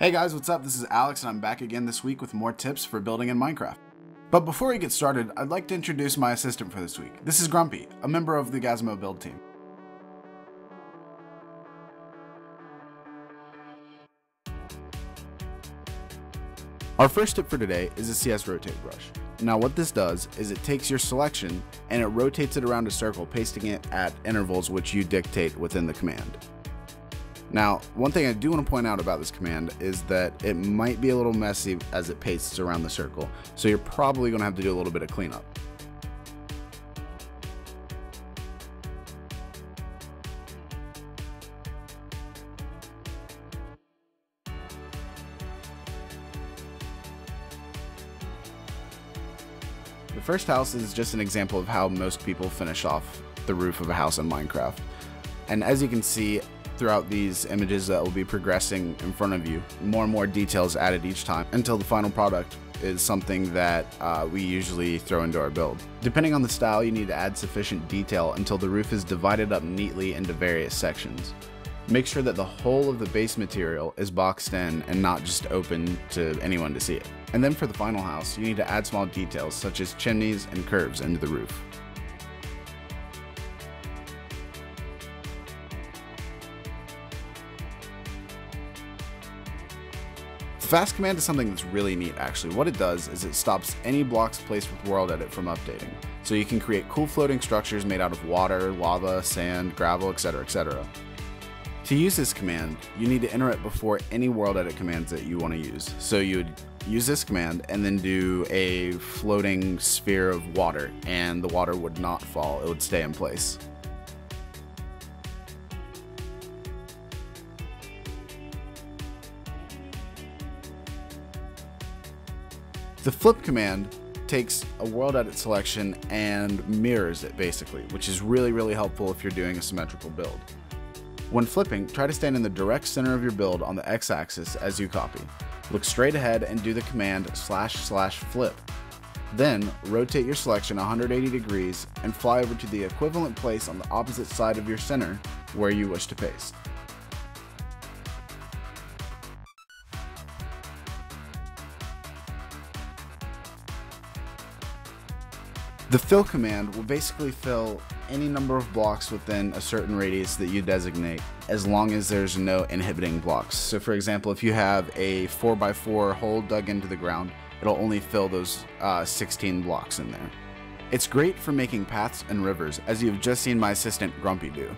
Hey guys, what's up? This is Alex and I'm back again this week with more tips for building in Minecraft. But before we get started, I'd like to introduce my assistant for this week. This is Grumpy, a member of the Gazamo build team. Our first tip for today is a CS rotate brush. Now what this does is it takes your selection and it rotates it around a circle, pasting it at intervals which you dictate within the command. Now, one thing I do want to point out about this command is that it might be a little messy as it pastes around the circle, so you're probably going to have to do a little bit of cleanup. The first house is just an example of how most people finish off the roof of a house in Minecraft. And as you can see, throughout these images that will be progressing in front of you, more and more details added each time until the final product is something that we usually throw into our build. Depending on the style, you need to add sufficient detail until the roof is divided up neatly into various sections. Make sure that the whole of the base material is boxed in and not just open to anyone to see it. And then for the final house, you need to add small details such as chimneys and curves into the roof. The fast command is something that's really neat actually. What it does is it stops any blocks placed with world edit from updating. So you can create cool floating structures made out of water, lava, sand, gravel, etc, etc. To use this command, you need to enter it before any world edit commands that you want to use. So you would use this command and then do a floating sphere of water, and the water would not fall, it would stay in place. The flip command takes a world edit selection and mirrors it basically, which is really helpful if you're doing a symmetrical build. When flipping, try to stand in the direct center of your build on the x-axis as you copy. Look straight ahead and do the command //flip. Then rotate your selection 180 degrees and fly over to the equivalent place on the opposite side of your center where you wish to paste. The fill command will basically fill any number of blocks within a certain radius that you designate, as long as there's no inhibiting blocks. So for example, if you have a 4x4 hole dug into the ground, it'll only fill those 16 blocks in there. It's great for making paths and rivers, as you've just seen my assistant Grumpy do.